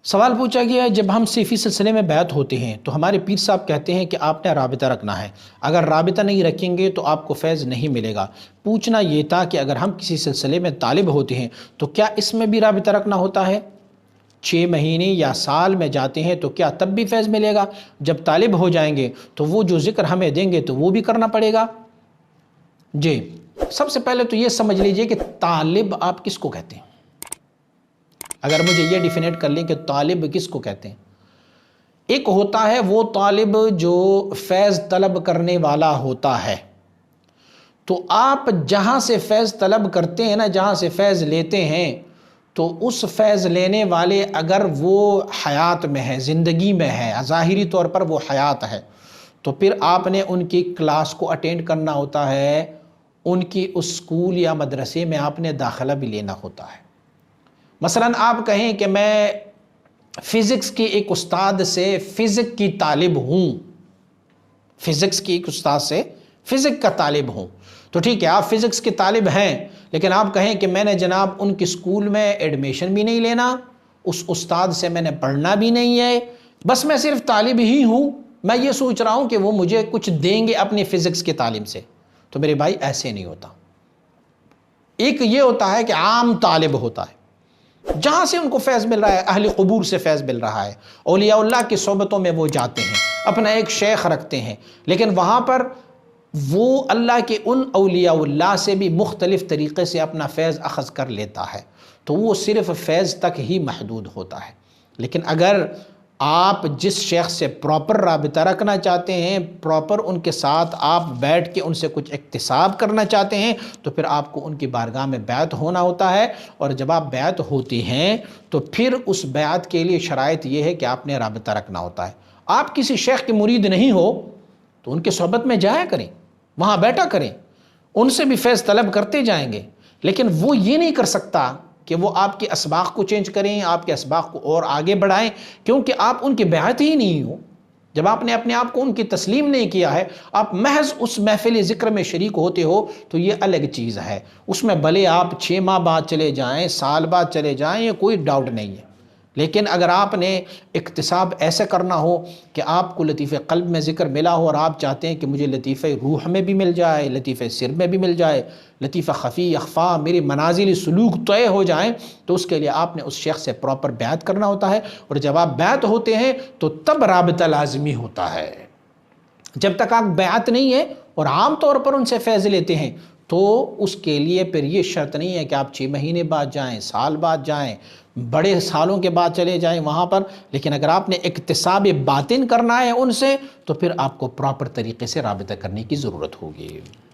سوال پوچھا گیا ہے، جب ہم صیفی سلسلے میں بیعت ہوتے ہیں تو ہمارے پیر صاحب کہتے ہیں کہ آپ نے رابطہ رکھنا ہے، اگر رابطہ نہیں رکھیں گے تو آپ کو فیض نہیں ملے گا۔ پوچھنا یہ تھا کہ اگر ہم کسی سلسلے میں طالب ہوتے ہیں تو کیا اس میں بھی رابطہ رکھنا ہوتا ہے؟ 6 مہینے یا سال میں جاتے ہیں تو کیا تب بھی فیض ملے گا؟ جب طالب ہو جائیں گے تو وہ جو ذکر ہمیں دیں گے تو وہ بھی کرنا پڑے گا؟ جی، سب سے پہلے تو یہ سمجھ لیجئے کہ طالب آپ کس کو کہتے ہیں؟ اگر مجھے یہ ڈیفینیٹ کر لیں کہ طالب کس کو کہتے ہیں؟ ایک ہوتا ہے وہ طالب جو فیض طلب کرنے والا ہوتا ہے، تو آپ جہاں سے فیض طلب کرتے ہیں نا، جہاں سے فیض لیتے ہیں، تو اس فیض لینے والے اگر وہ حیات میں ہے، زندگی میں ہے، ظاہری طور پر وہ حیات ہے، تو پھر آپ نے ان کی کلاس کو اٹینڈ کرنا ہوتا ہے، ان کی اس اسکول یا مدرسے میں آپ نے داخلہ بھی لینا ہوتا ہے۔ مثلا آپ کہیں کہ میں فزکس کی ایک استاد سے فزکس کی طالب ہوں، فزکس کی ایک استاد سے فزکس کا طالب ہوں، تو ٹھیک ہے، آپ فزکس کے طالب ہیں، لیکن آپ کہیں کہ میں نے جناب ان کی اسکول میں ایڈمیشن بھی نہیں لینا، اس استاد سے میں نے پڑھنا بھی نہیں ہے، بس میں صرف طالب ہی ہوں، میں یہ سوچ رہا ہوں کہ وہ مجھے کچھ دیں گے اپنی فزکس کی تعلیم سے، تو میرے بھائی ایسے نہیں ہوتا۔ ایک یہ ہوتا ہے کہ عام طالب ہوتا ہے، جہاں سے ان کو فیض مل رہا ہے، اہل قبور سے فیض مل رہا ہے، اولیاء اللہ کی صحبتوں میں وہ جاتے ہیں، اپنا ایک شیخ رکھتے ہیں، لیکن وہاں پر وہ اللہ کے ان اولیاء اللہ سے بھی مختلف طریقے سے اپنا فیض اخذ کر لیتا ہے، تو وہ صرف فیض تک ہی محدود ہوتا ہے۔ لیکن اگر آپ جس شیخ سے پراپر رابطہ رکھنا چاہتے ہیں، پراپر ان کے ساتھ آپ بیٹھ کے ان سے کچھ اکتساب کرنا چاہتے ہیں، تو پھر آپ کو ان کی بارگاہ میں بیعت ہونا ہوتا ہے، اور جب آپ بیعت ہوتے ہیں تو پھر اس بیعت کے لیے شرائط یہ ہے کہ آپ نے رابطہ رکھنا ہوتا ہے۔ آپ کسی شیخ کے مرید نہیں ہو تو ان کے صحبت میں جایا کریں، وہاں بیٹھا کریں، ان سے بھی فیض طلب کرتے جائیں گے، لیکن وہ یہ نہیں کر سکتا کہ وہ آپ کے اسباق کو چینج کریں، آپ کے اسباق کو اور آگے بڑھائیں، کیونکہ آپ ان کے بیعت ہی نہیں ہو۔ جب آپ نے اپنے آپ کو ان کی تسلیم نہیں کیا ہے، آپ محض اس محفل ذکر میں شریک ہوتے ہو، تو یہ الگ چیز ہے، اس میں بھلے آپ 6 ماہ بعد چلے جائیں، سال بعد چلے جائیں، یہ کوئی ڈاؤٹ نہیں ہے۔ لیکن اگر آپ نے اکتساب ایسے کرنا ہو کہ آپ کو لطیفہ قلب میں ذکر ملا ہو، اور آپ چاہتے ہیں کہ مجھے لطیفہ روح میں بھی مل جائے، لطیفہ سر میں بھی مل جائے، لطیفہ خفی اخفا، میری منازل سلوک طے ہو جائیں، تو اس کے لیے آپ نے اس شیخ سے پراپر بیعت کرنا ہوتا ہے، اور جب آپ بیعت ہوتے ہیں تو تب رابطہ لازمی ہوتا ہے۔ جب تک آپ بیعت نہیں ہے اور عام طور پر ان سے فیض لیتے ہیں، تو اس کے لیے پھر یہ شرط نہیں ہے کہ آپ 6 مہینے بعد جائیں، سال بعد جائیں، بڑے سالوں کے بعد چلے جائیں وہاں پر، لیکن اگر آپ نے اکتساب باطن کرنا ہے ان سے، تو پھر آپ کو پراپر طریقے سے رابطہ کرنے کی ضرورت ہوگی۔